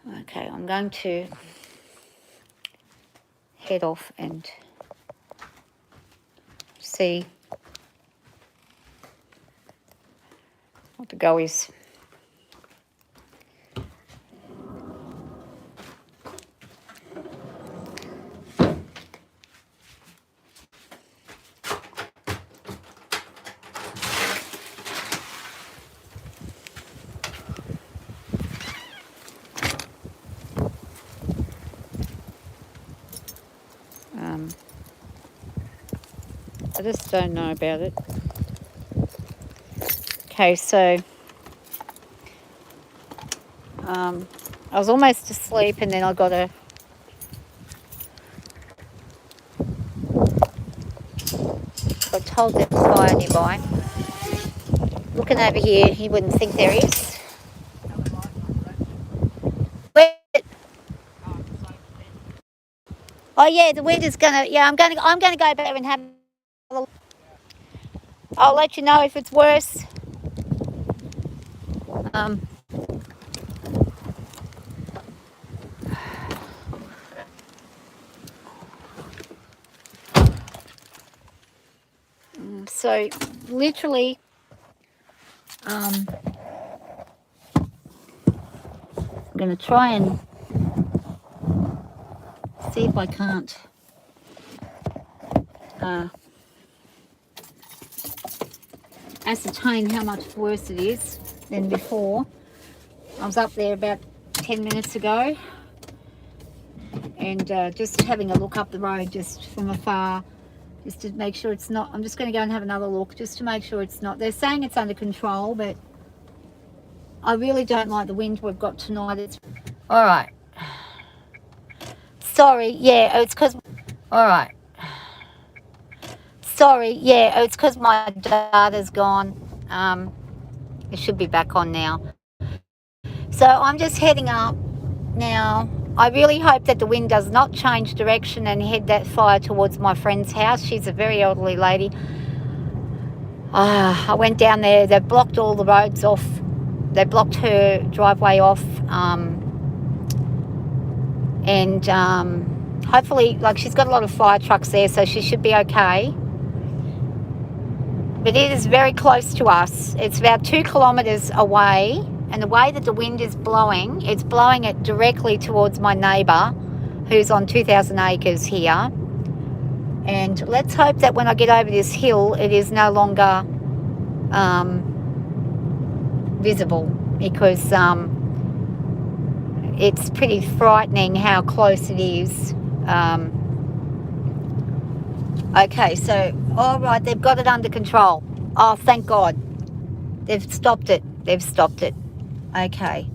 Okay, I'm going to head off and see what the go is. I just don't know about it. Okay, so I was almost asleep and then I got told there's a fire nearby. Looking over here, you wouldn't think there is. Oh yeah, the wind is gonna. Yeah, I'm gonna go back and have a look. I'll let you know if it's worse. So literally, I'm gonna try and see if I can't ascertain how much worse it is than before. I was up there about 10 minutes ago and just having a look up the road just from afar, just to make sure it's not. I'm just going to go and have another look just to make sure it's not. They're saying it's under control, but I really don't like the wind we've got tonight. It's all right. Sorry, yeah, it's because. All right. Sorry, yeah, it's because my data's gone. It should be back on now. So I'm just heading up now. I really hope that the wind does not change direction and head that fire towards my friend's house. She's a very elderly lady. I went down there. They blocked all the roads off. They blocked her driveway off. Hopefully, like, she's got a lot of fire trucks there, so she should be okay. But it is very close to us. It's about 2 kilometres away, and the way that the wind is blowing, it's blowing it directly towards my neighbour who's on 2,000 acres here. And let's hope that when I get over this hill, it is no longer visible, because it's pretty frightening how close it is. Okay, so, all right, they've got it under control. Oh, thank God. They've stopped it. Okay,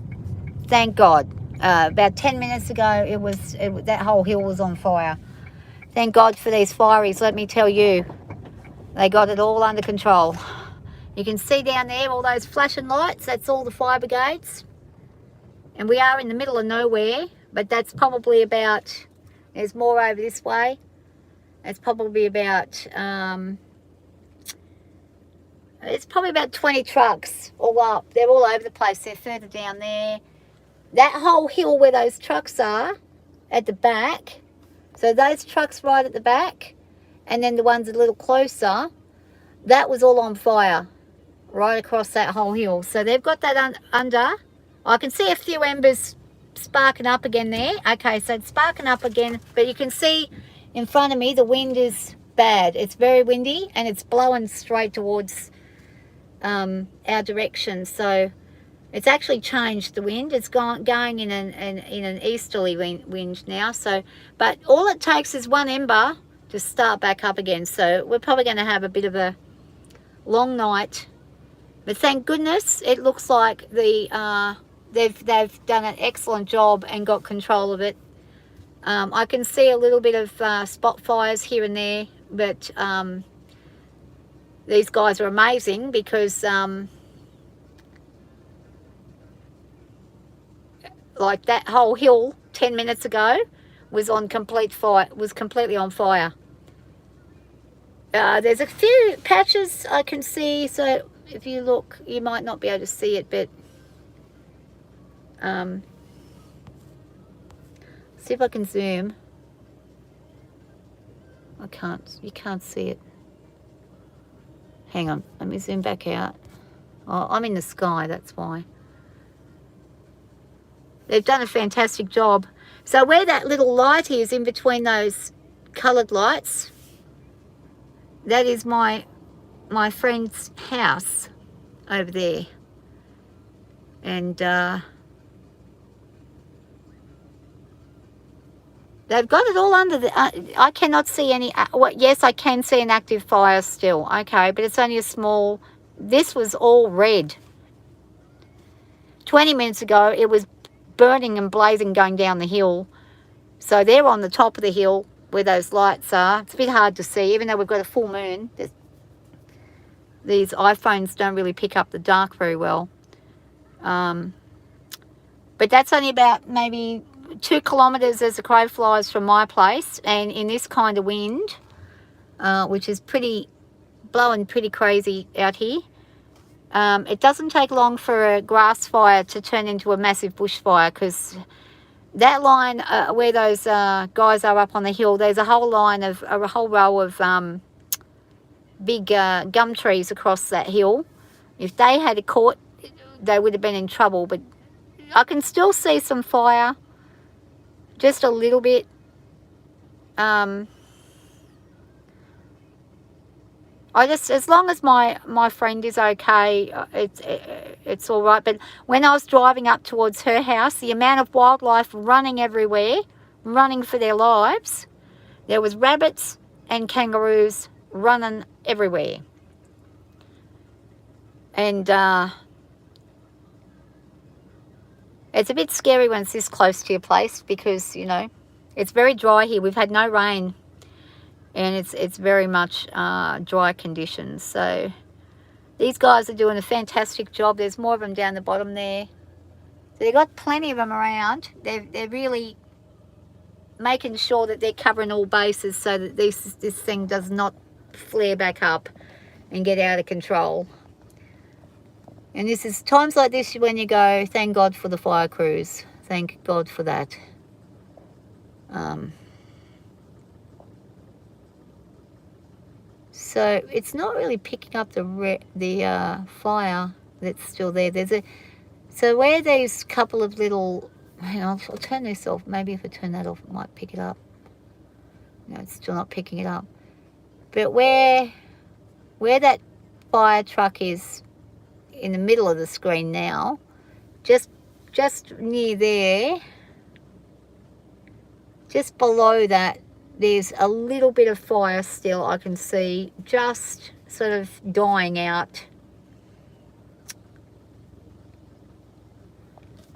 thank God. About 10 minutes ago, that whole hill was on fire. Thank God for these fireys, let me tell you. They got it all under control. You can see down there all those flashing lights. That's all the fire brigades. And we are in the middle of nowhere, but that's probably about, there's more over this way. It's probably about, it's probably about 20 trucks all up. They're all over the place. They're further down there. That whole hill where those trucks are at the back, so those trucks right at the back, and then the ones a little closer, that was all on fire right across that whole hill. So they've got that under. I can see a few embers sparking up again there. Okay, so it's sparking up again, but you can see in front of me the wind is bad. It's very windy and it's blowing straight towards our direction. So it's actually changed the wind. It's going in an easterly wind now. So, but all it takes is one ember to start back up again. So we're probably going to have a bit of a long night. But thank goodness it looks like they've done an excellent job and got control of it. I can see a little bit of spot fires here and there, but these guys are amazing, because like that whole hill 10 minutes ago was on complete fire, was completely on fire. There's a few patches I can see, so if you look, you might not be able to see it, but See if I can zoom. I can't, you can't see it. Hang on, let me zoom back out. Oh, I'm in the sky, that's why. They've done a fantastic job. So where that little light is in between those coloured lights, that is my friend's house over there. And they've got it all under the... I cannot see any... yes, I can see an active fire still. Okay, but it's only a small... This was all red. 20 minutes ago, it was burning and blazing going down the hill. So they're on the top of the hill where those lights are. It's a bit hard to see, even though we've got a full moon. These iPhones don't really pick up the dark very well. But that's only about maybe 2 kilometres as the crow flies from my place. And in this kind of wind, which is blowing pretty crazy out here, it doesn't take long for a grass fire to turn into a massive bushfire, because that line where those guys are up on the hill, there's a whole line of a whole row of big gum trees across that hill. If they had caught, they would have been in trouble. But I can still see some fire, just a little bit. As long as my friend is okay, it's all right. But when I was driving up towards her house, the amount of wildlife running everywhere, running for their lives, there was rabbits and kangaroos running everywhere. And it's a bit scary when it's this close to your place, because, you know, it's very dry here. We've had no rain. And it's very much dry conditions. So these guys are doing a fantastic job. There's more of them down the bottom there. So they've got plenty of them around. They're really making sure that they're covering all bases so that this thing does not flare back up and get out of control. And this is times like this when you go, thank God for the fire crews. Thank God for that. So it's not really picking up the fire that's still there. So where there's couple of little... Hang on, I'll turn this off. Maybe if I turn that off, it might pick it up. No, it's still not picking it up. But where that fire truck is in the middle of the screen now, just near there, just below that, there's a little bit of fire still I can see, just sort of dying out.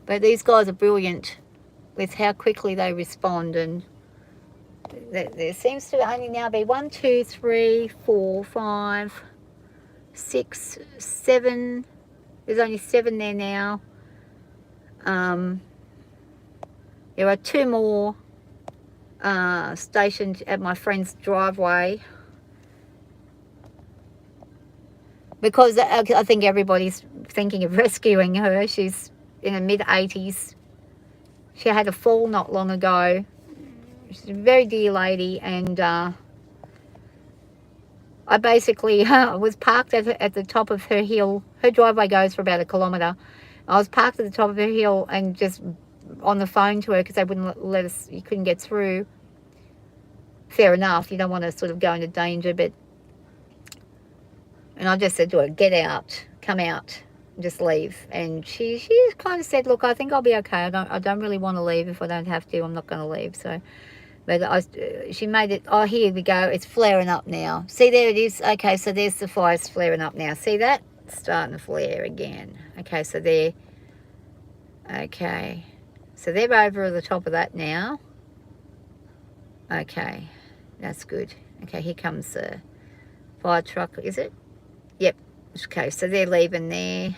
But these guys are brilliant with how quickly they respond, and there seems to only now be 1, 2, 3, 4, 5, 6, 7. There's only 7 there now. There are 2 more stationed at my friend's driveway, because I think everybody's thinking of rescuing her. She's in her mid-80s. She had a fall not long ago. She's a very dear lady, and I basically was parked at the top of her hill. Her driveway goes for about 1 kilometre. I was parked at the top of her hill and just on the phone to her, because they wouldn't let us, you couldn't get through. Fair enough, you don't want to sort of go into danger, but... And I just said to her, get out, come out, just leave. And she kind of said, look, I think I'll be okay. I don't really want to leave. If I don't have to, I'm not going to leave. So, but she made it, oh, here we go, it's flaring up now. See, there it is. Okay, so there's the fire's flaring up now. See that? It's starting to flare again. Okay, so there. Okay. So they're over the top of that now. Okay, that's good. Okay, here comes the fire truck, is it? Yep. Okay, so they're leaving there.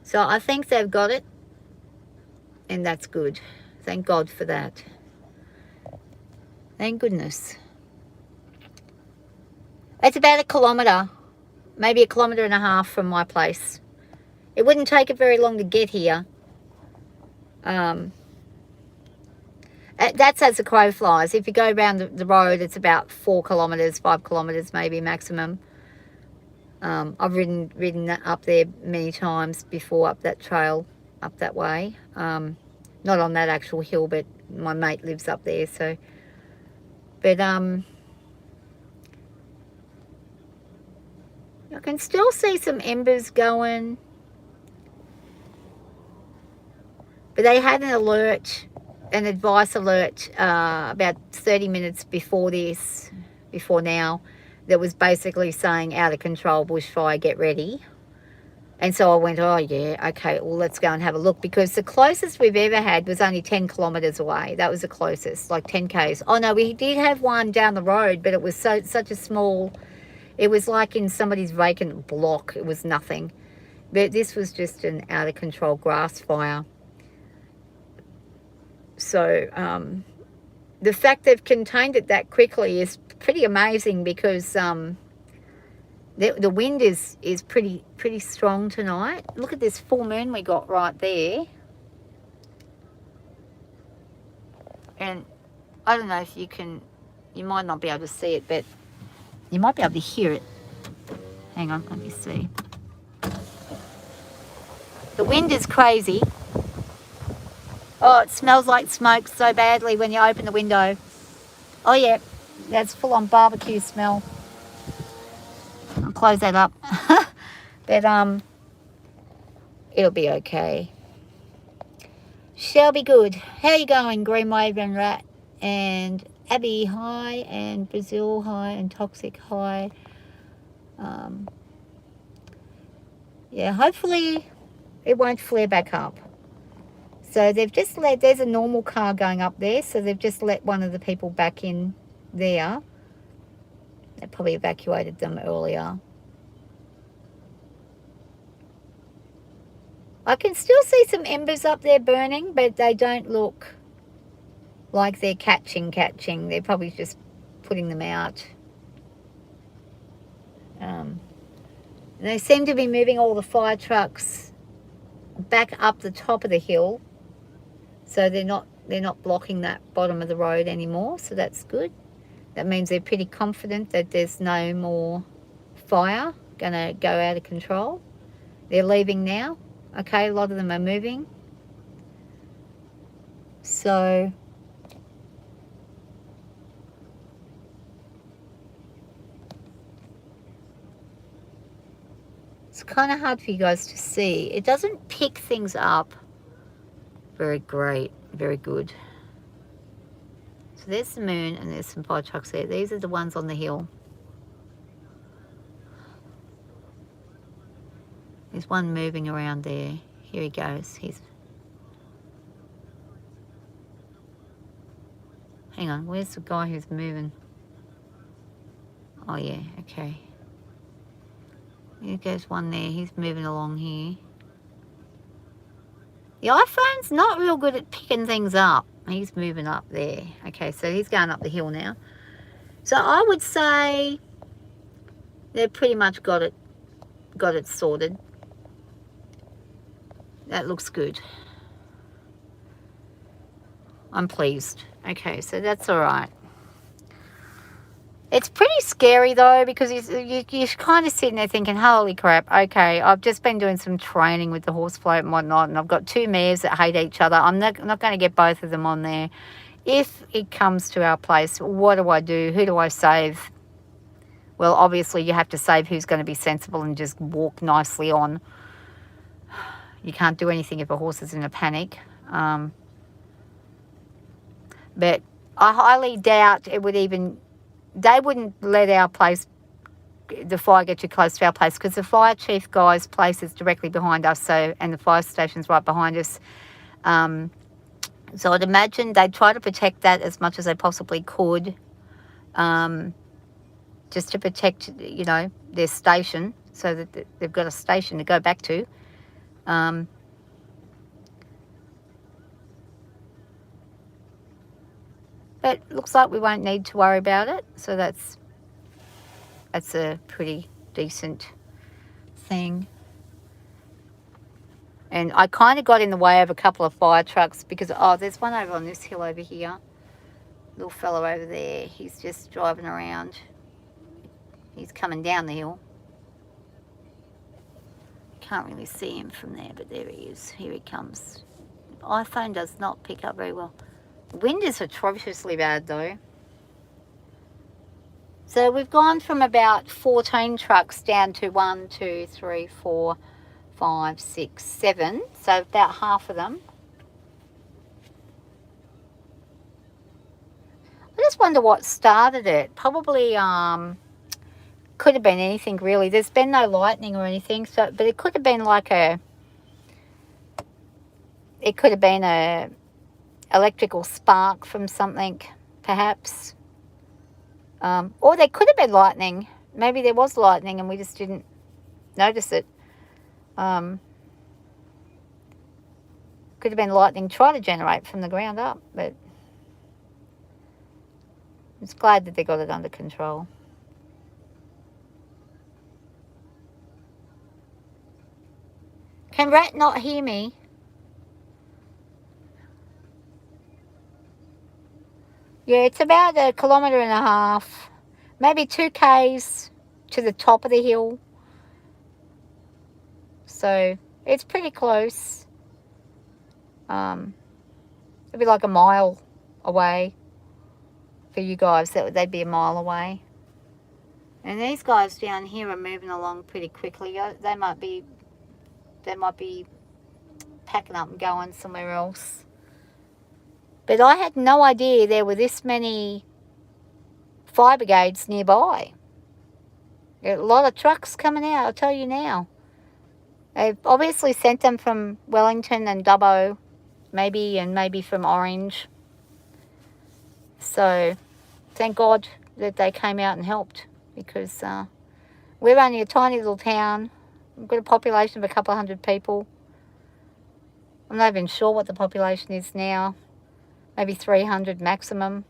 So I think they've got it, and that's good. Thank God for that. Thank goodness. It's about 1 kilometre, maybe 1.5 kilometres from my place. It wouldn't take it very long to get here. That's as the crow flies. If you go around the road, it's about 4 kilometres, 5 kilometres maybe maximum. I've ridden that up there many times before, up that trail, up that way. Not on that actual hill, but my mate lives up there, so. But I can still see some embers going. But they had an alert, an advice alert, about 30 minutes before now, that was basically saying out of control bushfire, get ready. And so I went, oh yeah, okay, well let's go and have a look, because the closest we've ever had was only 10 kilometres away. That was the closest, like 10 k's. Oh no, we did have one down the road, but it was such a small, it was like in somebody's vacant block. It was nothing. But this was just an out of control grass fire. So the fact they've contained it that quickly is pretty amazing, because the wind is pretty strong tonight. Look at this full moon we got right there. And I don't know if you might not be able to see it, but you might be able to hear it. Hang on, let me see. The wind is crazy. Oh, it smells like smoke so badly when you open the window. Oh yeah, that's full on barbecue smell. I'll close that up. But it'll be okay. Shall be good. How you going, Green Wave and Rat? And Abby, hi. And Brazil, hi. And Toxic, hi. Yeah, hopefully it won't flare back up. So they've just let, there's a normal car going up there, so they've just let one of the people back in there. They probably evacuated them earlier. I can still see some embers up there burning, but they don't look like they're catching. They're probably just putting them out. They seem to be moving all the fire trucks back up the top of the hill, so they're not blocking that bottom of the road anymore, so that's good. That means they're pretty confident that there's no more fire going to go out of control. They're leaving now. Okay, a lot of them are moving. So it's kind of hard for you guys to see. It doesn't pick things up very great, very good. So there's the moon and there's some fire trucks there. These are the ones on the hill. There's one moving around there. Here he goes. Hang on, where's the guy who's moving? Oh yeah, okay. Here goes one there. He's moving along here. The iPhone's not real good at picking things up. He's moving up there. Okay, so he's going up the hill now. So I would say they've pretty much got it sorted. That looks good. I'm pleased. Okay, so that's all right. It's pretty scary though, because you're kind of sitting there thinking, holy crap, okay, I've just been doing some training with the horse float and whatnot, and I've got two mares that hate each other. I'm not going to get both of them on there. If it comes to our place, what do I do? Who do I save? Well, obviously you have to save who's going to be sensible and just walk nicely on. You can't do anything if a horse is in a panic. But I highly doubt it would even... They wouldn't let our place, the fire, get too close to our place, because the fire chief guy's place is directly behind us, so, and the fire station's right behind us. So I'd imagine they'd try to protect that as much as they possibly could, just to protect, you know, their station, so that they've got a station to go back to. But looks like we won't need to worry about it, so that's a pretty decent thing. And I kind of got in the way of a couple of fire trucks because, oh, there's one over on this hill over here. little fella over there, he's just driving around. He's coming down the hill. Can't really see him from there, but there he is. Here he comes. iPhone does not pick up very well. The wind is atrociously bad though. So we've gone from about 14 trucks down to 1, 2, 3, 4, 5, 6, 7. So about half of them. I just wonder what started it. Probably could have been anything really. There's been no lightning or anything, so but it could have been like a electrical spark from something, perhaps. Or there could have been lightning. Maybe there was lightning and we just didn't notice it. Could have been lightning trying to generate from the ground up, but I'm just glad that they got it under control. Can Rat not hear me? Yeah, it's about 1.5 kilometres, maybe 2 k's to the top of the hill. So it's pretty close. It'd be like a mile away for you guys. They'd be a mile away. And these guys down here are moving along pretty quickly. They might be packing up and going somewhere else. But I had no idea there were this many fire brigades nearby. There are a lot of trucks coming out, I'll tell you now. They've obviously sent them from Wellington and Dubbo, maybe from Orange. So thank God that they came out and helped, because we're only a tiny little town. We've got a population of a couple of hundred people. I'm not even sure what the population is now. Maybe 300 maximum.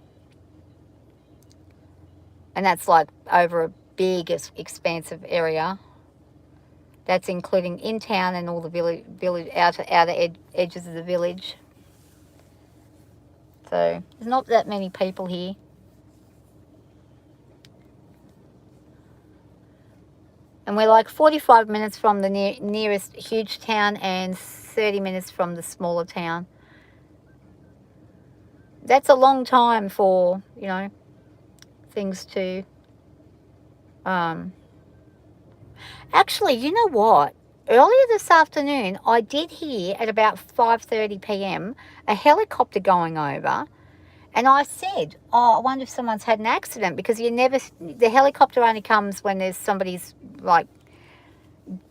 And that's like over a big, expansive area. That's including in town and all the village outer edges of the village. So there's not that many people here. And we're like 45 minutes from the nearest huge town and 30 minutes from the smaller town. That's a long time for, you know, things to... Actually, you know what? Earlier this afternoon, I did hear at about 5:30 p.m. a helicopter going over. And I said, oh, I wonder if someone's had an accident, because the helicopter only comes when there's somebody's like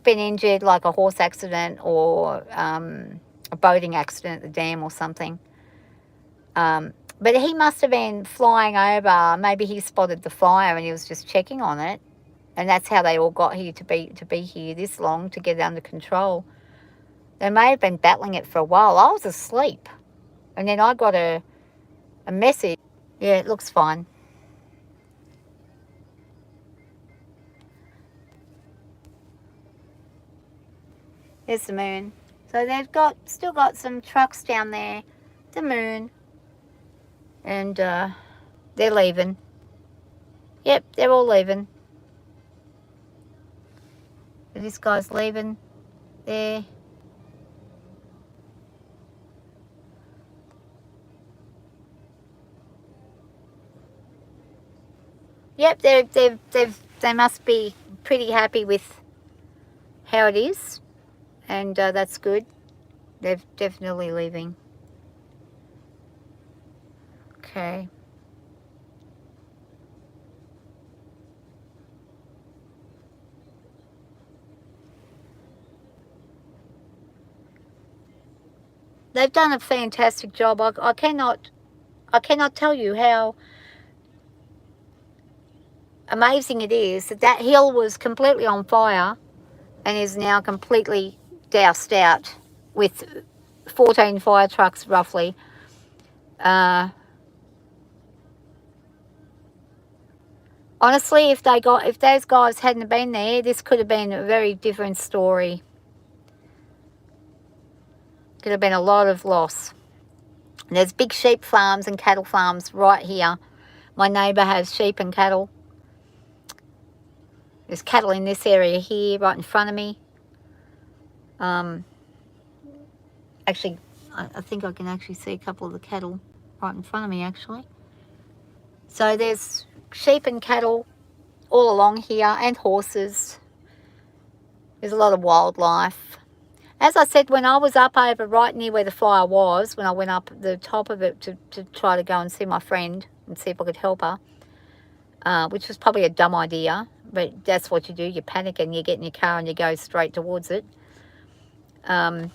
been injured, like a horse accident or a boating accident at the dam or something. But he must have been flying over. Maybe he spotted the fire and he was just checking on it. And that's how they all got here to be here this long, to get it under control. They may have been battling it for a while. I was asleep. And then I got a message. Yeah, it looks fine. There's the moon. So they've still got some trucks down there. The moon. And they're leaving. Yep, they're all leaving. This guy's leaving there. Yep, they must be pretty happy with how it is, and that's good. They're definitely leaving. Okay. They've done a fantastic job. I cannot tell you how amazing it is that hill was completely on fire and is now completely doused out with 14 fire trucks roughly. Honestly, if those guys hadn't been there, this could have been a very different story. Could have been a lot of loss. And there's big sheep farms and cattle farms right here. My neighbour has sheep and cattle. There's cattle in this area here, right in front of me. Actually, I think I can actually see a couple of the cattle right in front of me, actually. So there's sheep and cattle all along here, and horses. There's a lot of wildlife. As I said, when I was up over right near where the fire was, when I went up the top of it to try to go and see my friend and see if I could help her, which was probably a dumb idea, but that's what you do. You panic and you get in your car and you go straight towards it. I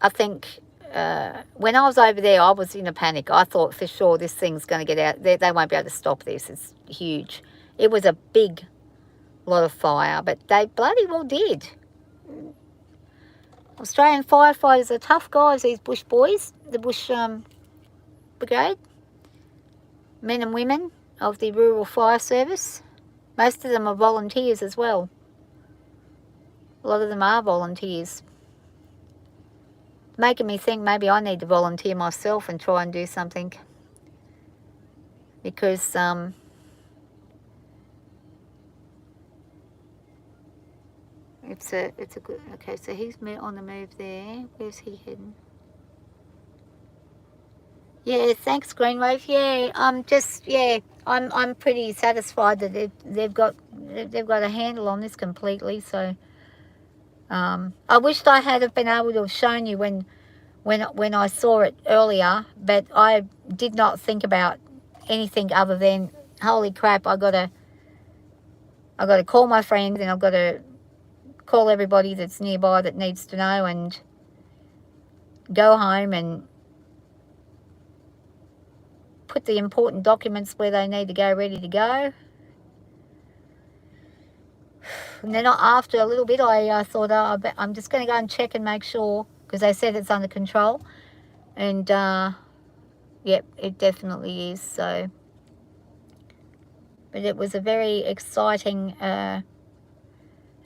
think when I was over there, I was in a panic. I thought for sure this thing's going to get out. They won't be able to stop this. It's huge. It was a big lot of fire, but they bloody well did. Australian firefighters are tough guys, these bush boys, the bush brigade, men and women of the Rural Fire Service. Most of them are volunteers as well. A lot of them are volunteers. Making me think maybe I need to volunteer myself and try and do something, because it's a good. Okay, so he's on the move there. Where's he heading? Yeah, thanks, Greenwave. Yeah, I'm pretty satisfied that they've got a handle on this completely. So I wished I had have been able to have shown you when I saw it earlier, but I did not think about anything other than, holy crap, I gotta call my friend, and I've got to call everybody that's nearby that needs to know, and go home and put the important documents where they need to go, ready to go. And then after a little bit, I thought, I'm just going to go and check and make sure, because they said it's under control. And, yep, it definitely is. So, but it was a very exciting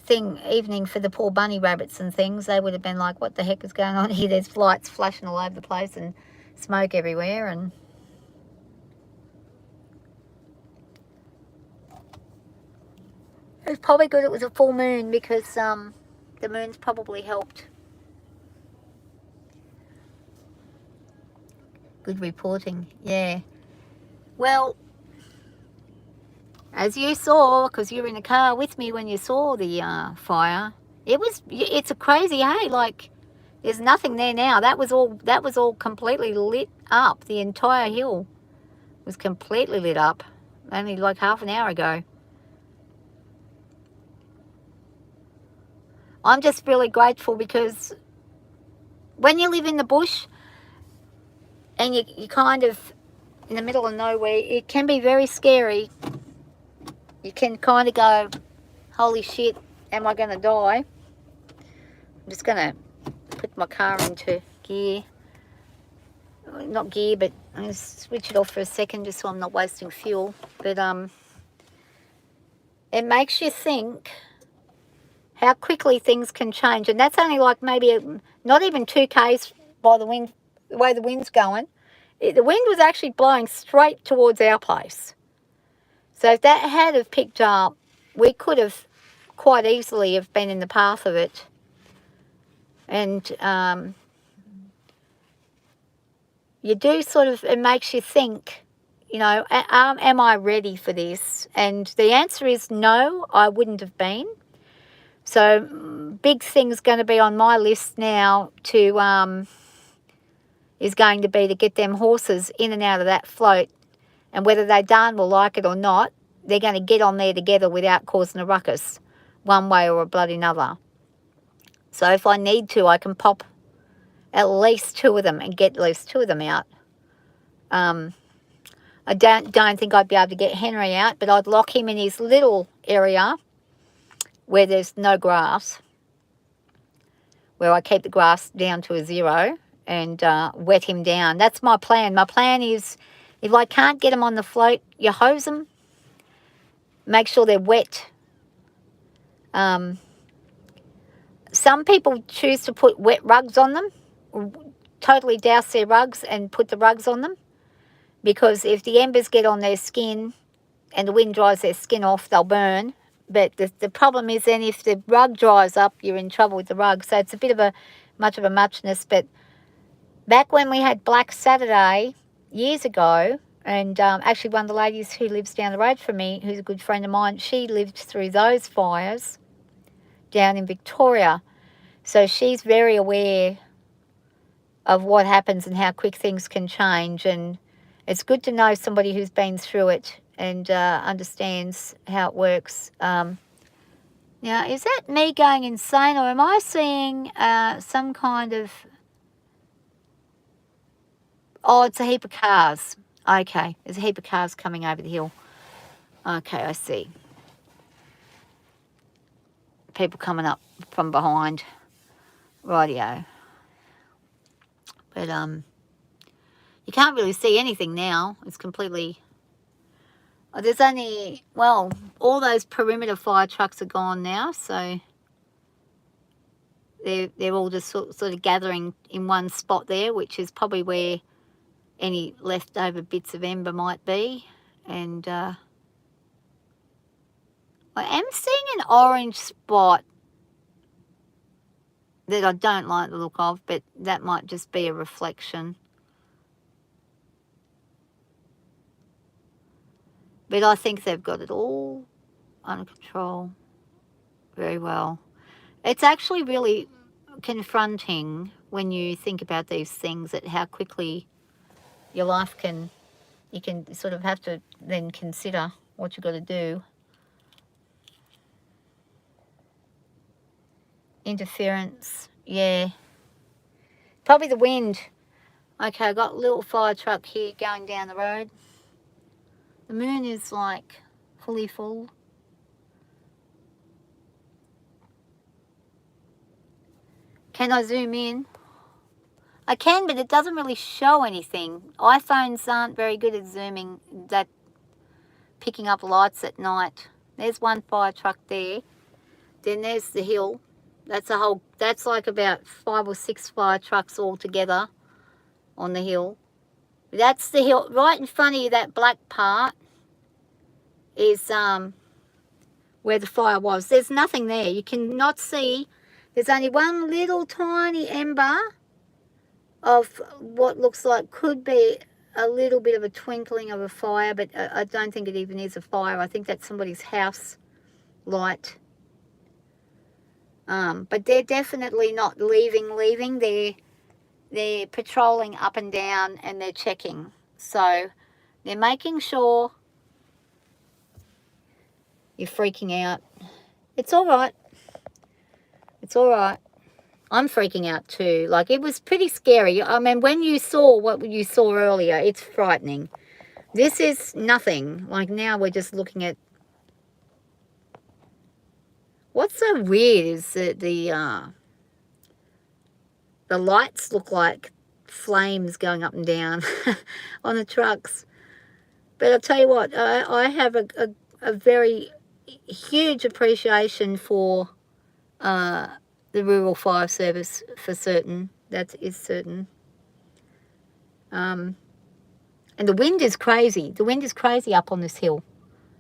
evening for the poor bunny rabbits and things. They would have been like, what the heck is going on here? There's lights flashing all over the place and smoke everywhere. And it was probably good it was a full moon, because the moon's probably helped. Good reporting, yeah. Well, as you saw, because you were in the car with me when you saw the fire, it's a crazy, hey, like, there's nothing there now. That was all completely lit up. The entire hill was completely lit up only like half an hour ago. I'm just really grateful, because when you live in the bush and you kind of in the middle of nowhere, it can be very scary. You can kind of go, holy shit, am I going to die? I'm just going to put my car into gear. Not gear, but I'm going to switch it off for a second just so I'm not wasting fuel. But it makes you think how quickly things can change. And that's only like maybe not even 2 k's by the wind, the way the wind's going. The wind was actually blowing straight towards our place. So if that had have picked up, we could have quite easily have been in the path of it. And you do sort of, it makes you think, you know, am I ready for this? And the answer is no, I wouldn't have been. So big thing's going to be on my list now is going to be to get them horses in and out of that float. And whether they darn will like it or not, they're going to get on there together without causing a ruckus one way or a bloody another. So if I need to, I can pop at least 2 of them and get at least 2 of them out. I don't think I'd be able to get Henry out, but I'd lock him in his little area where there's no grass, where I keep the grass down to a 0 and wet him down. That's my plan. My plan is, if I can't get them on the float, you hose them, make sure they're wet. Some people choose to put wet rugs on them. totally douse their rugs and put the rugs on them, because if the embers get on their skin and the wind dries their skin off, they'll burn. But the problem is then if the rug dries up, you're in trouble with the rug. So it's a bit of a muchness. But back when we had Black Saturday years ago, and actually one of the ladies who lives down the road from me, who's a good friend of mine, she lived through those fires down in Victoria. So she's very aware of what happens and how quick things can change. And it's good to know somebody who's been through it and understands how it works. Now, is that me going insane, or am I seeing some kind of... Oh, it's a heap of cars. Okay, there's a heap of cars coming over the hill. Okay, I see. People coming up from behind. Rightio. But you can't really see anything now. It's completely... Oh, there's only... Well, all those perimeter fire trucks are gone now, so they're all just sort of gathering in one spot there, which is probably where any leftover bits of ember might be. And I am seeing an orange spot that I don't like the look of, but that might just be a reflection. But I think they've got it all under control very well. It's actually really confronting when you think about these things, at how quickly your life you can sort of have to then consider what you've got to do. Interference, yeah. Probably the wind. Okay, I got a little fire truck here going down the road. The moon is like fully full. Can I zoom in? I can, but it doesn't really show anything. iPhones aren't very good at zooming, picking up lights at night. There's one fire truck there. Then there's the hill. That's like about 5 or 6 fire trucks all together on the hill. That's the hill. Right in front of you, that black part is where the fire was. There's nothing there. You cannot see. There's only one little tiny ember of what looks like could be a little bit of a twinkling of a fire, but I don't think it even is a fire. I think that's somebody's house light. But they're definitely not leaving. They're patrolling up and down, and they're checking. So they're making sure you're freaking out. It's all right. It's all right. I'm freaking out too. Like, it was pretty scary. I mean, when you saw what you saw earlier, it's frightening. This is nothing. Like, now we're just looking at... What's so weird is that the lights look like flames going up and down on the trucks. But I'll tell you what, I have a very huge appreciation for the Rural Fire Service, for certain. That is certain. And the wind is crazy. The wind is crazy up on this hill.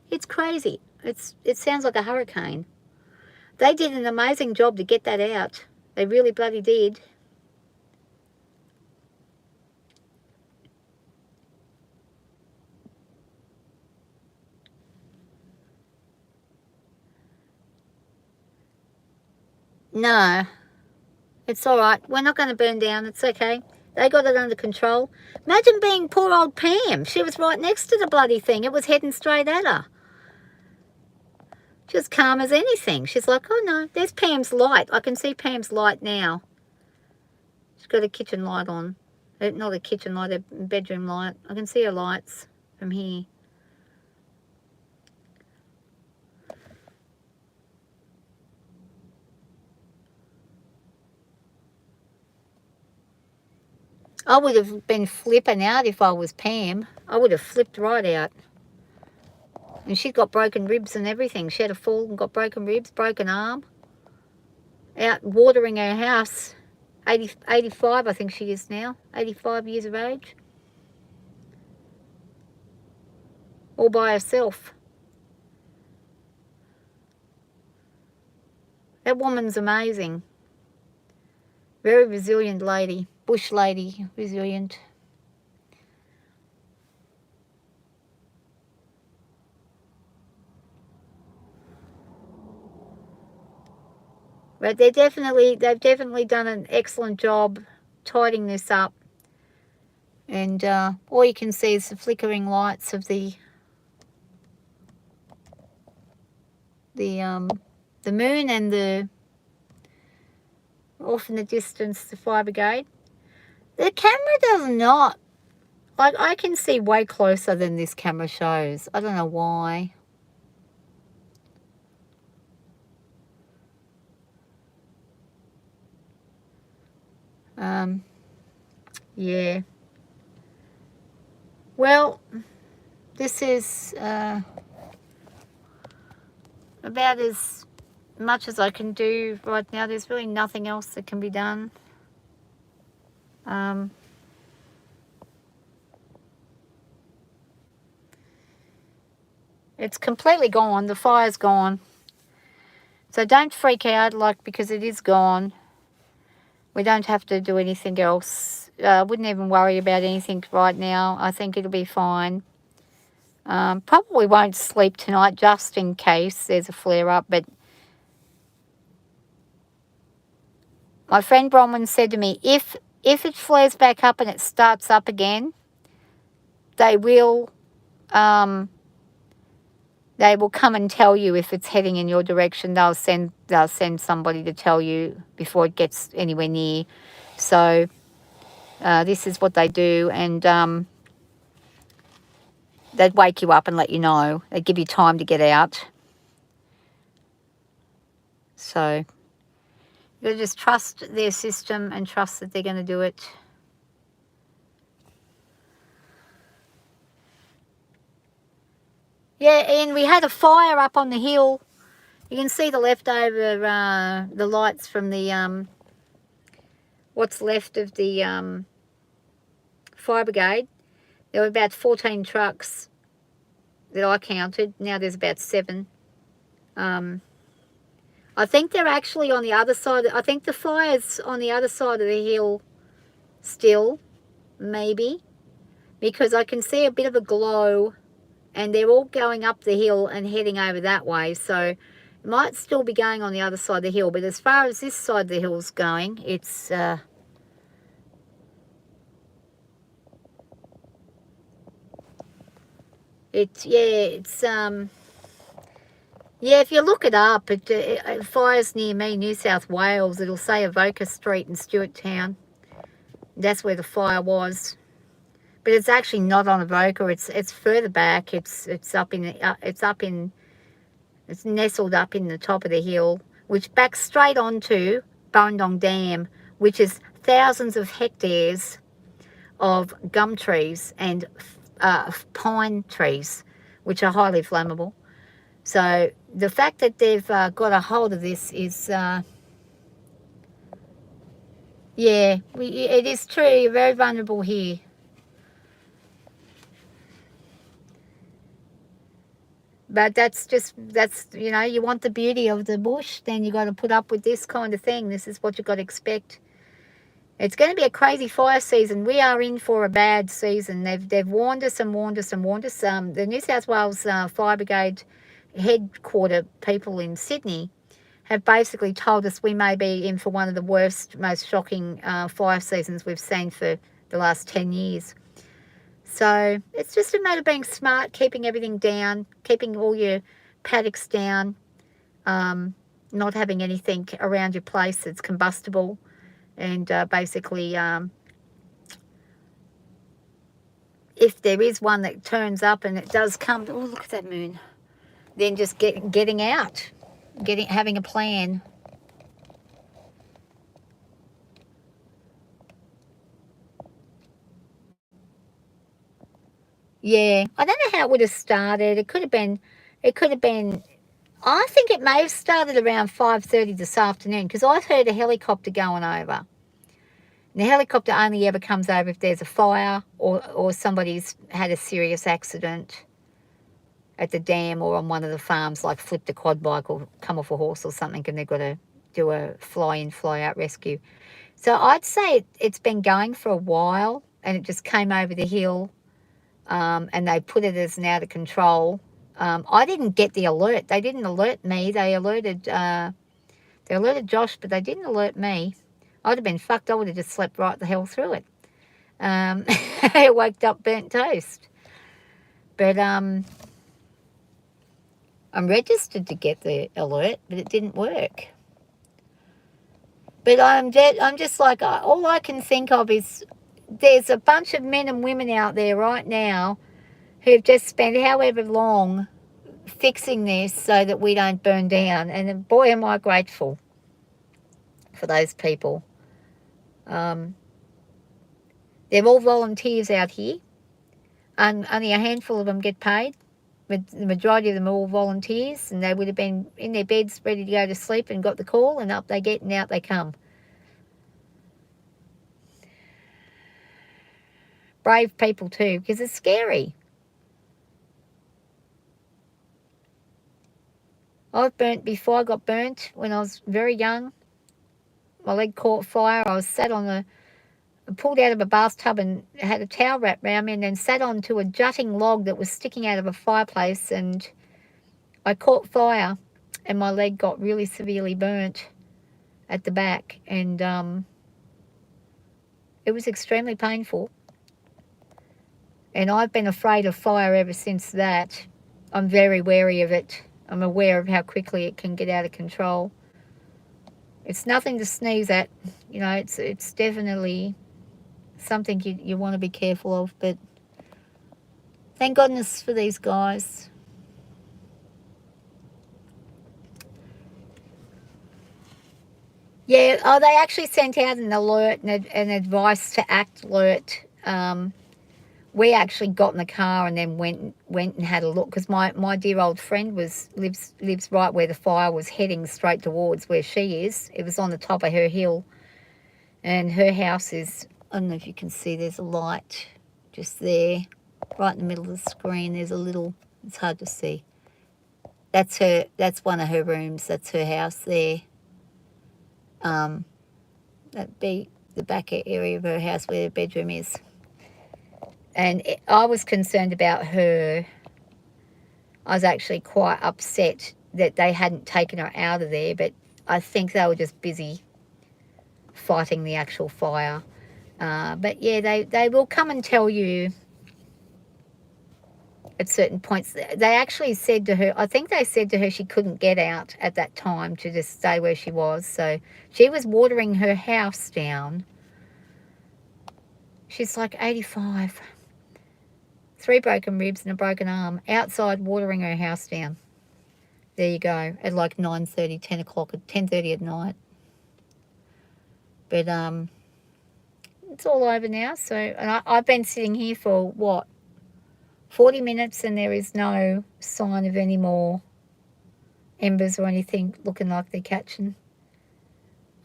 It's crazy. It sounds like a hurricane. They did an amazing job to get that out. They really bloody did. No, it's all right. We're not going to burn down. It's okay. They got it under control. Imagine being poor old Pam. She was right next to the bloody thing. It was heading straight at her. She was calm as anything. She's like, oh no, there's Pam's light. I can see Pam's light now. She's got a kitchen light on. Not a kitchen light, a bedroom light. I can see her lights from here. I would have been flipping out if I was Pam. I would have flipped right out. And she'd got broken ribs and everything. She had a fall and got broken ribs, broken arm. Out watering her house. 85, I think she is now. 85 years of age. All by herself. That woman's amazing. Very resilient lady. Bush lady, resilient. But they've definitely done an excellent job tidying this up. And all you can see is the flickering lights of the moon, and off in the distance the fire brigade. The camera does not, like, I can see way closer than this camera shows. I don't know why. Yeah. Well, this is about as much as I can do right now. There's really nothing else that can be done. It's completely gone. The fire's gone. So don't freak out, like, because it is gone. We don't have to do anything else. Wouldn't even worry about anything right now. I think it'll be fine. Probably won't sleep tonight just in case there's a flare-up, but my friend Bronwyn said to me, if it flares back up and it starts up again, they will come and tell you if it's heading in your direction. They'll send somebody to tell you before it gets anywhere near. So this is what they do, and they'd wake you up and let you know. They give you time to get out. So you gotta just trust their system and trust that they're going to do it. Yeah, and we had a fire up on the hill. You can see the leftover, the lights from the, what's left of the fire brigade. There were about 14 trucks that I counted. Now there's about 7. I think they're actually on the other side. I think the fire's on the other side of the hill still, maybe, because I can see a bit of a glow, and they're all going up the hill and heading over that way. So it might still be going on the other side of the hill, but as far as this side of the hill's going, it's yeah, if you look it up, it fires near me, New South Wales. It'll say Avoca Street in Stewarttown. That's where the fire was, but it's actually not on Avoca. It's further back. It's nestled up in the top of the hill, which backs straight onto Burrendong Dam, which is thousands of hectares of gum trees and pine trees, which are highly flammable. So the fact that they've got a hold of this is, yeah, it is true. You're very vulnerable here. But that's, you know, you want the beauty of the bush, then you got to put up with this kind of thing. This is what you've got to expect. It's going to be a crazy fire season. We are in for a bad season. They've warned us and warned us and warned us. The New South Wales Fire Brigade headquarter people in Sydney have basically told us we may be in for one of the worst, most shocking fire seasons we've seen for the last 10 years. So it's just a matter of being smart, keeping everything down, keeping all your paddocks down, not having anything around your place that's combustible, and basically if there is one that turns up and it does come, oh, look at that moon, then just getting out, having a plan. Yeah, I don't know how it would have started. It could have been, I think it may have started around 5:30 this afternoon, because I heard a helicopter going over. And the helicopter only ever comes over if there's a fire or somebody's had a serious accident at the dam or on one of the farms, like flipped a quad bike or come off a horse or something, and they've got to do a fly-in, fly-out rescue. So I'd say it's been going for a while, and it just came over the hill, and they put it as an out of control. I didn't get the alert. They didn't alert me. They alerted Josh, but they didn't alert me. I'd have been fucked. I would have just slept right the hell through it. I woke up burnt toast. But I'm registered to get the alert, but it didn't work. But I'm just like, all I can think of is there's a bunch of men and women out there right now who've just spent however long fixing this so that we don't burn down. And boy, am I grateful for those people. They're all volunteers out here, and only a handful of them get paid. But the majority of them are all volunteers, and they would have been in their beds ready to go to sleep and got the call, and up they get and out they come. Brave people too, because it's scary. I've burnt before. I got burnt when I was very young. My leg caught fire. I was sat on pulled out of a bathtub and had a towel wrapped around me, and then sat onto a jutting log that was sticking out of a fireplace, and I caught fire and my leg got really severely burnt at the back, and it was extremely painful. And I've been afraid of fire ever since that. I'm very wary of it. I'm aware of how quickly it can get out of control. It's nothing to sneeze at. You know, it's definitely something you want to be careful of. But thank goodness for these guys. Yeah, they actually sent out an alert and an advice to act alert. We actually got in the car and then went and had a look, because my dear old friend lives right where the fire was heading straight towards where she is. It was on the top of her hill, and her house is, I don't know if you can see, there's a light just there, right in the middle of the screen. There's a little, it's hard to see. That's one of her rooms. That's her house there. That'd be the back area of her house where her bedroom is. And I was concerned about her. I was actually quite upset that they hadn't taken her out of there, but I think they were just busy fighting the actual fire. But yeah, they will come and tell you at certain points. They actually said to her, I think they said to her she couldn't get out at that time, to just stay where she was. So she was watering her house down. She's like 85. 3 broken ribs and a broken arm, outside watering her house down. There you go, at like 9:30, 10 o'clock, at 10:30 at night. But it's all over now. So, and I've been sitting here for, what, 40 minutes, and there is no sign of any more embers or anything looking like they're catching.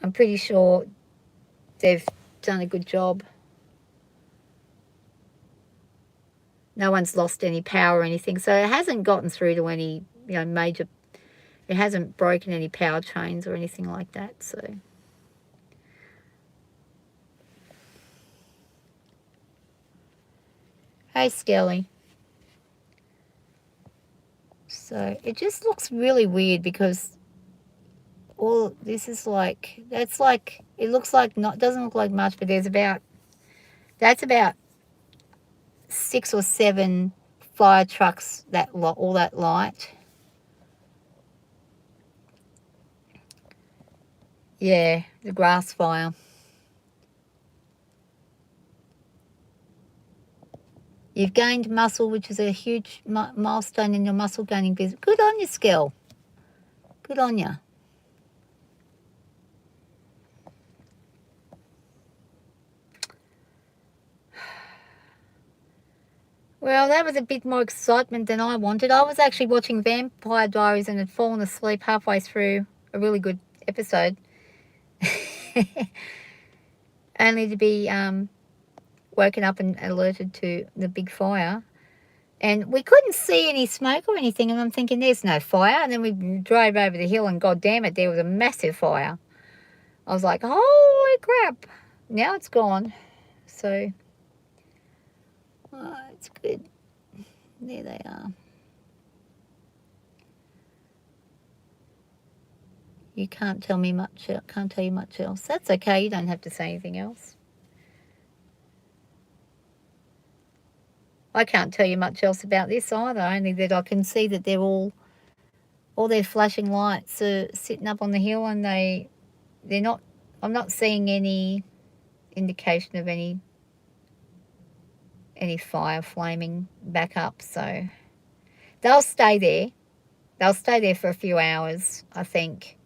I'm pretty sure they've done a good job. No one's lost any power or anything. So it hasn't gotten through to any, major, it hasn't broken any power chains or anything like that. So hey, Skelly. So it just looks really weird, because all this is like, that's like, it looks like, doesn't look like much, but that's about 6 or 7 fire trucks, all that light. Yeah, the Grassfire. You've gained muscle, which is a huge milestone in your muscle gaining business. Good on you, Skell. Good on you. Well, that was a bit more excitement than I wanted. I was actually watching Vampire Diaries and had fallen asleep halfway through a really good episode. only to be woken up and alerted to the big fire. And we couldn't see any smoke or anything, and I'm thinking, there's no fire. And then we drove over the hill, and God damn it, there was a massive fire. I was like, holy crap. Now it's gone. So, it's good. There they are. You can't tell me much. Can't tell you much else. That's okay. You don't have to say anything else. I can't tell you much else about this either. Only that I can see that they're all their flashing lights are sitting up on the hill, and they're not. I'm not seeing any indication of any fire flaming back up. So they'll stay there. They'll stay there for a few hours, I think,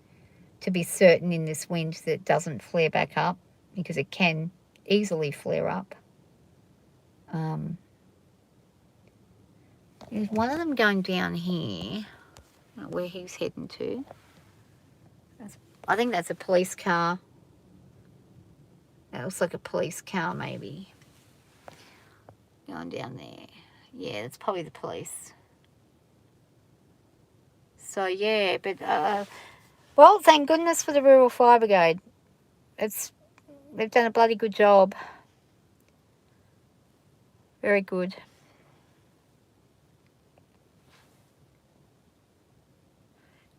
to be certain in this wind that it doesn't flare back up, because it can easily flare up. There's one of them going down here, where he's heading to. I think that's a police car. That looks like a police car, maybe. Going down there. Yeah, it's probably the police. So, yeah, but, well, thank goodness for the Rural Fire Brigade. They've done a bloody good job. Very good.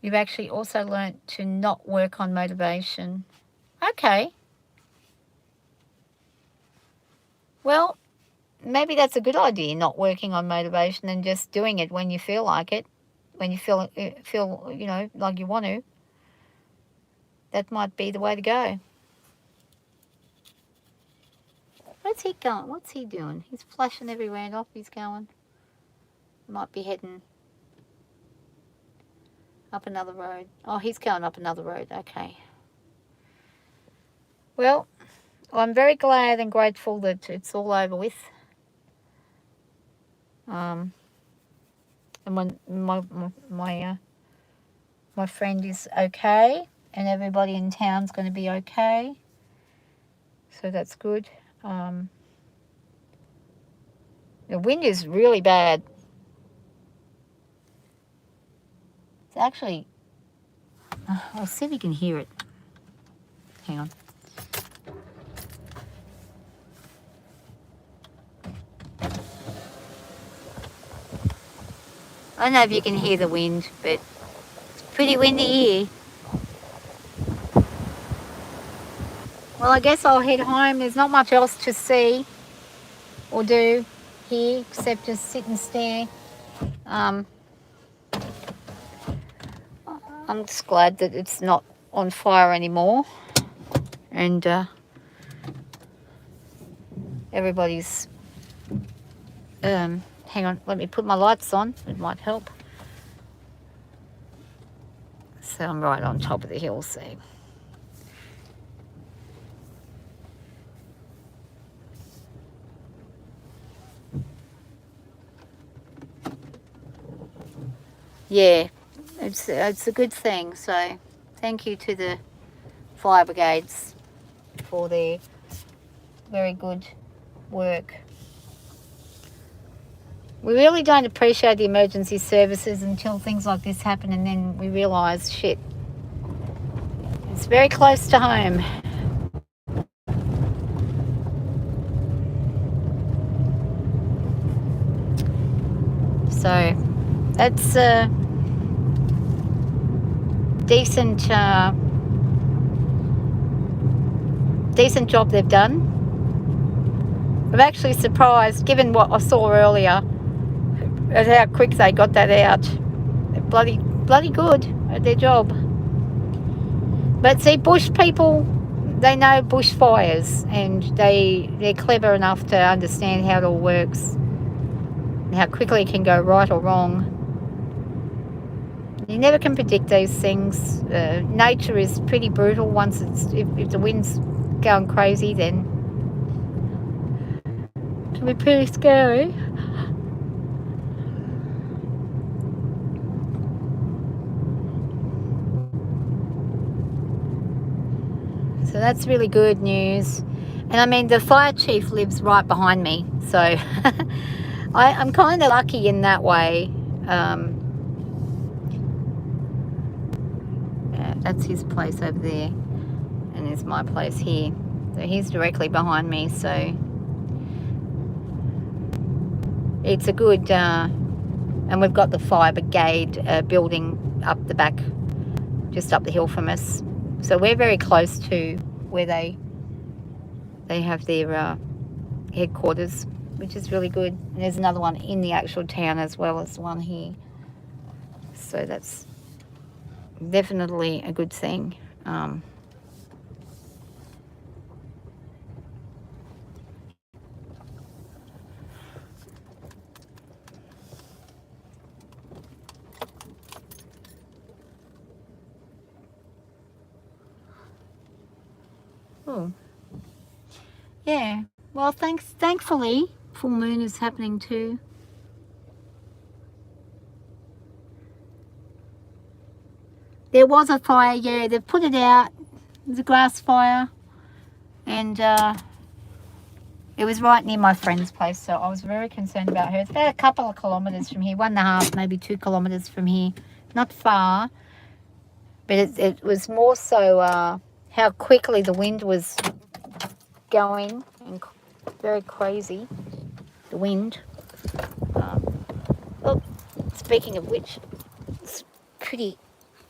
You've actually also learnt to not work on motivation. Okay. Well, maybe that's a good idea, not working on motivation and just doing it when you feel like it, when you feel like you want to. That might be the way to go. Where's he going? What's he doing? He's flashing everywhere and off he's going. Might be heading up another road. Oh, he's going up another road. Okay. Well, I'm very glad and grateful that it's all over with. And when my friend is okay, and everybody in town's going to be okay. So that's good. The wind is really bad. It's actually, I'll see if you can hear it. Hang on. I don't know if you can hear the wind, but it's pretty windy here. Well, I guess I'll head home. There's not much else to see or do here except just sit and stare. I'm just glad that it's not on fire anymore, and everybody's hang on, let me put my lights on, it might help. So I'm right on top of the hill, see. Yeah, it's a good thing. So thank you to the fire brigades for their very good work. We really don't appreciate the emergency services until things like this happen, and then we realise, shit, it's very close to home. So that's a decent job they've done. I'm actually surprised, given what I saw earlier, at how quick they got that out. They're bloody good at their job. But see, bush people, they know bushfires, and they're clever enough to understand how it all works and how quickly it can go right or wrong. You never can predict these things. Nature is pretty brutal. Once if the wind's going crazy, then it can be pretty scary. So that's really good news. And I mean, the fire chief lives right behind me, so I'm kind of lucky in that way. Yeah, that's his place over there, and there's my place here. So he's directly behind me, so it's a good, and we've got the fire brigade building up the back, just up the hill from us. So we're very close to where they have their headquarters, which is really good. And there's another one in the actual town as well as the one here. So that's definitely a good thing. Oh, yeah. Well, thankfully, full moon is happening too. There was a fire, yeah. They've put it out. It was a grass fire, and it was right near my friend's place, so I was very concerned about her. It's about a couple of kilometres from here, 1.5, maybe 2 kilometres from here. Not far, but it was more so how quickly the wind was going, and very crazy, the wind. Oh, speaking of which,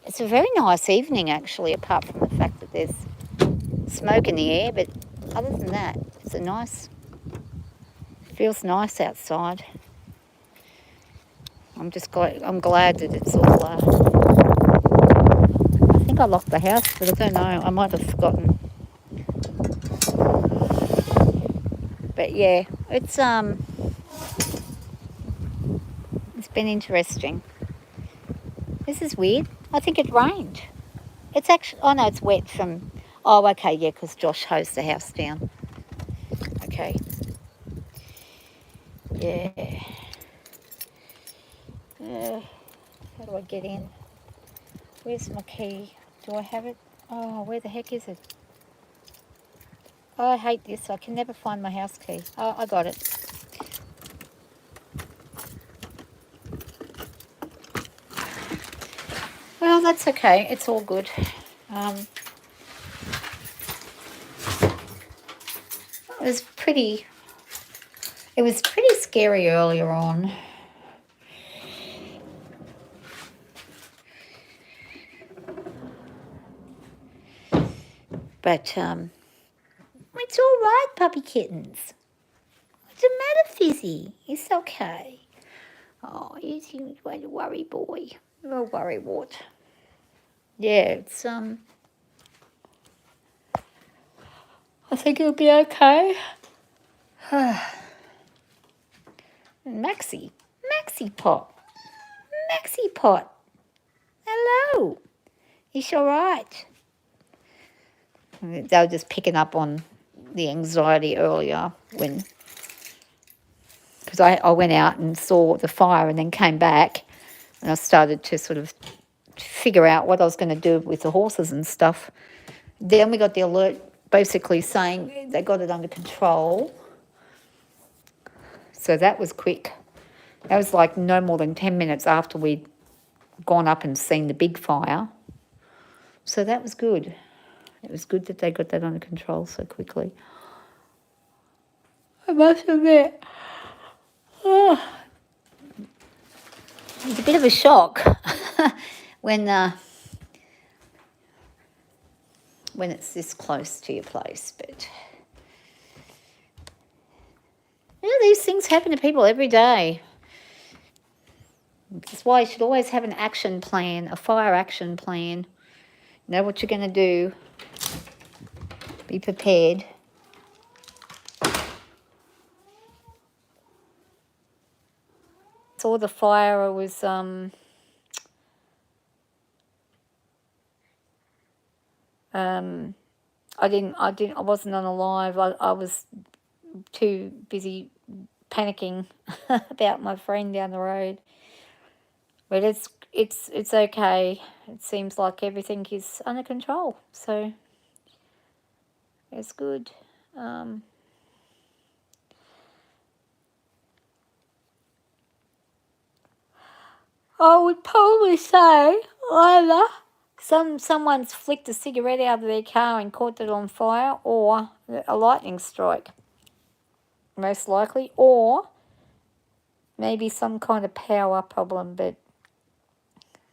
it's a very nice evening actually, apart from the fact that there's smoke in the air, but other than that, feels nice outside. I'm glad that it's all, I think I locked the house, but I don't know, I might have forgotten. But yeah, it's been interesting. This is weird. I think it rained. It's actually, oh no, it's wet from, oh okay, yeah, because Josh hosed the house down. Okay. Yeah. How do I get in? Where's my key? Do I have it? Oh, where the heck is it? Oh, I hate this. I can never find my house key. Oh, I got it. Well, that's okay. It's all good. It was pretty scary earlier on. But it's all right, puppy kittens. What's the matter, Fizzy? It's okay. Oh, you seem like a worry boy. You're a worry wart. Yeah, it's I think it'll be okay. Maxie Pot. Hello. Is all right? They were just picking up on the anxiety earlier because I went out and saw the fire and then came back and I started to sort of figure out what I was going to do with the horses and stuff. Then we got the alert basically saying they got it under control. So that was quick. That was like no more than 10 minutes after we'd gone up and seen the big fire. So that was good. It was good that they got that under control so quickly. I must admit, it was a bit of a shock when it's this close to your place. But these things happen to people every day. That's why you should always have an action plan, a fire action plan. Know what you're going to do. Be prepared. Saw the fire. I was I wasn't on a live. I was too busy panicking about my friend down the road. But it's okay. It seems like everything is under control. So it's good. I would probably say either someone's flicked a cigarette out of their car and caught it on fire, or a lightning strike, most likely, or maybe some kind of power problem, but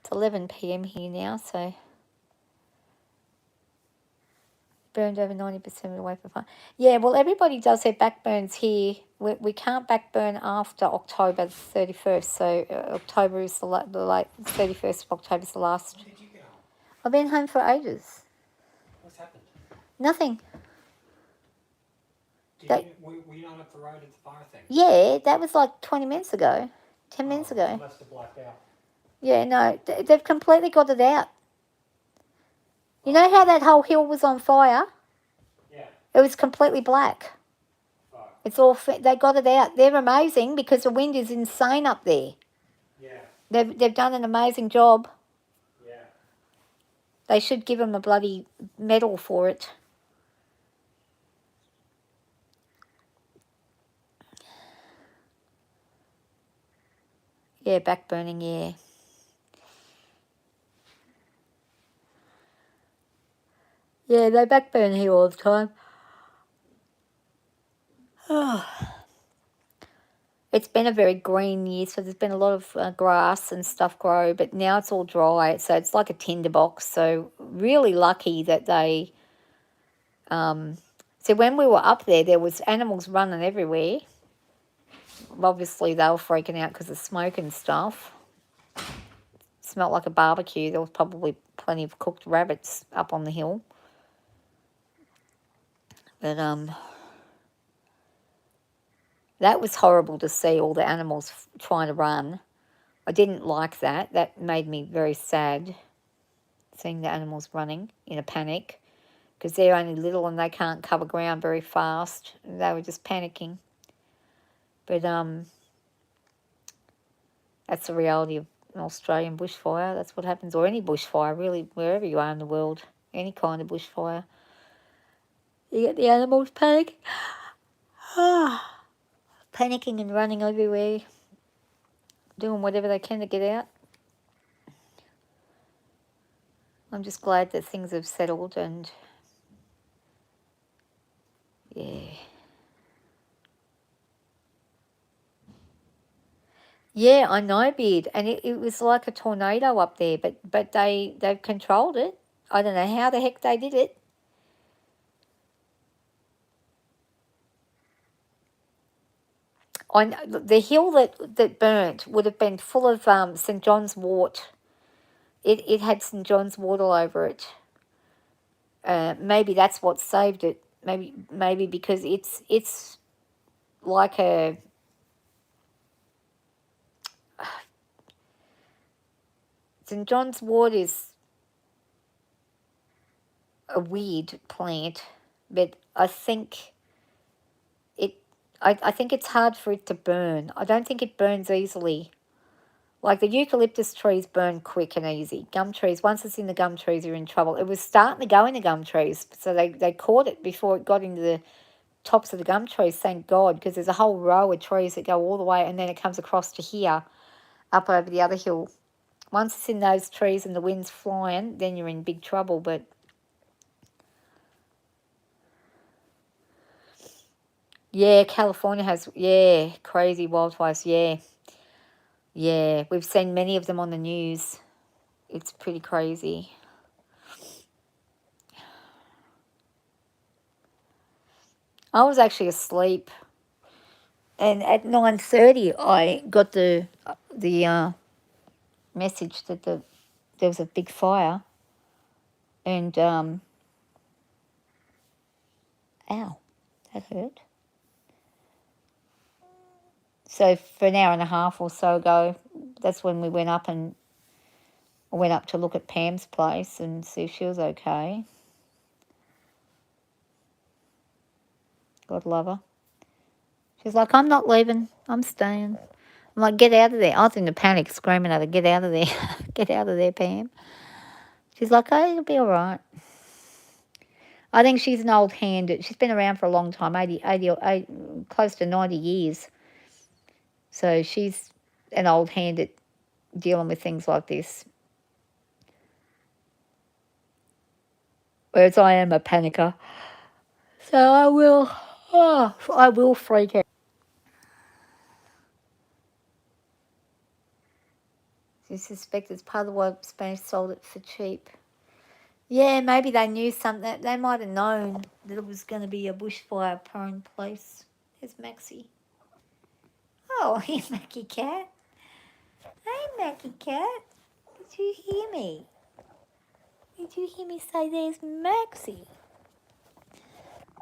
it's 11 p.m. here now, so burned over 90% of the way from fire. Yeah, well, everybody does their backburns here. We can't backburn after October 31st, so October is the 31st of October is the last. When did you get home? I've been home for ages. What's happened? Nothing. Were you not up the road at the fire thing? Yeah, that was like 20 minutes ago. 10 minutes ago. You must have blacked out. Yeah, no, they've completely got it out. You know how that whole hill was on fire? Yeah. It was completely black. Oh. It's all, they got it out. They're amazing because the wind is insane up there. Yeah. They've done an amazing job. Yeah. They should give them a bloody medal for it. Yeah, backburning, yeah. Yeah, they backburn here all the time. It's been a very green year, so there's been a lot of grass and stuff grow, but now it's all dry, so it's like a tinderbox. So really lucky that they... so when we were up there was animals running everywhere. Obviously, they were freaking out because of smoke and stuff. It smelled like a barbecue. There was probably plenty of cooked rabbits up on the hill. But that was horrible to see, all the animals trying to run. I didn't like that. That made me very sad, seeing the animals running in a panic, because they're only little and they can't cover ground very fast. They were just panicking. But that's the reality of an Australian bushfire. That's what happens, or any bushfire, really, wherever you are in the world, any kind of bushfire. You get the animals panicking. Panicking and running everywhere, doing whatever they can to get out. I'm just glad that things have settled, and yeah. Yeah, I know, Beard, and it was like a tornado up there, but they've controlled it. I don't know how the heck they did it. On the hill that burnt would have been full of St. John's wort. It had St. John's wort all over it. Maybe that's what saved it. Maybe because it's like a... St. John's wort is a weird plant, but I think I think it's hard for it to burn. I don't think it burns easily. Like the eucalyptus trees burn quick and easy. Gum trees, once it's in the gum trees, you're in trouble. It was starting to go in the gum trees, so they caught it before it got into the tops of the gum trees, thank God, because there's a whole row of trees that go all the way, and then it comes across to here, up over the other hill. Once it's in those trees and the wind's flying, then you're in big trouble, but... Yeah, California has, yeah, crazy wildfires, yeah. Yeah, we've seen many of them on the news. It's pretty crazy. I was actually asleep, and at 9:30 I got the message that there was a big fire, and ow, that hurt. So for an hour and a half or so ago, that's when we went up, and I went up to look at Pam's place and see if she was okay. God love her. She's like, I'm not leaving, I'm staying. I'm like, get out of there. I was in a panic, screaming at her, get out of there. Get out of there, Pam. She's like, oh, you'll be all right. I think she's an old hand. She's been around for a long time, 80 close to 90 years. So she's an old hand at dealing with things like this. Whereas I am a panicker. So I will freak out. Do you suspect it's part of why Spanish sold it for cheap? Yeah, maybe they knew something. They might have known that it was going to be a bushfire prone place. There's Maxie. Oh, hey, Mackie Cat. Hey, Mackie Cat. Did you hear me? Did you hear me say there's Maxie?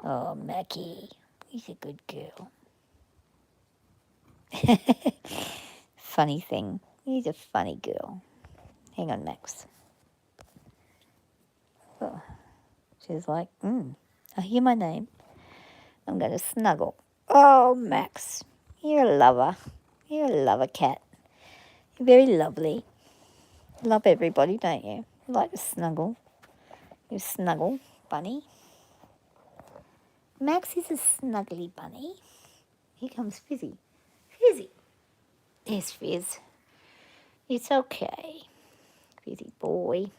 Oh, Mackie. He's a good girl. Funny thing. He's a funny girl. Hang on, Max. Oh, she's like, I hear my name. I'm going to snuggle. Oh, Max, you're a lover. You're a lover cat. You're very lovely. You love everybody, don't you? You like to snuggle. You snuggle, bunny. Max is a snuggly bunny. Here comes Fizzy. Fizzy. There's Fizz. It's okay. Fizzy boy.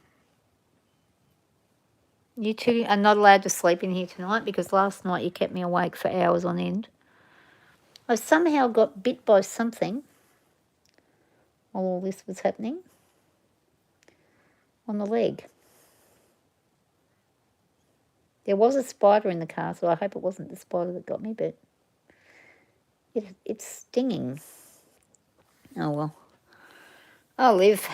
You two are not allowed to sleep in here tonight because last night you kept me awake for hours on end. I somehow got bit by something while all this was happening on the leg. There was a spider in the car, so I hope it wasn't the spider that got me, but it's stinging. Oh, well. I'll live.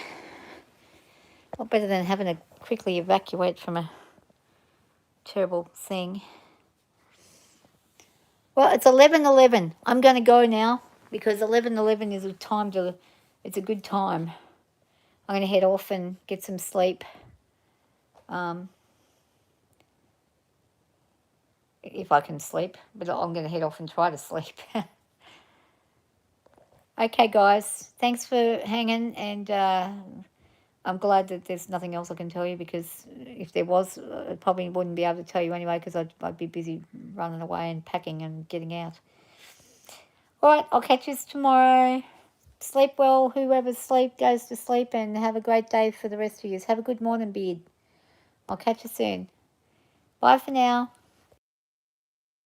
Not better than having to quickly evacuate from a terrible thing. Well, it's 11:11. I'm going to go now because 11:11 is a time to. It's a good time. I'm going to head off and get some sleep. If I can sleep, but I'm going to head off and try to sleep. Okay, guys, thanks for hanging, and I'm glad that there's nothing else I can tell you because if there was, I probably wouldn't be able to tell you anyway because I'd be busy running away and packing and getting out. All right, I'll catch you tomorrow. Sleep well. Whoever goes to sleep, and have a great day for the rest of you. Have a good morning, beard. I'll catch you soon. Bye for now.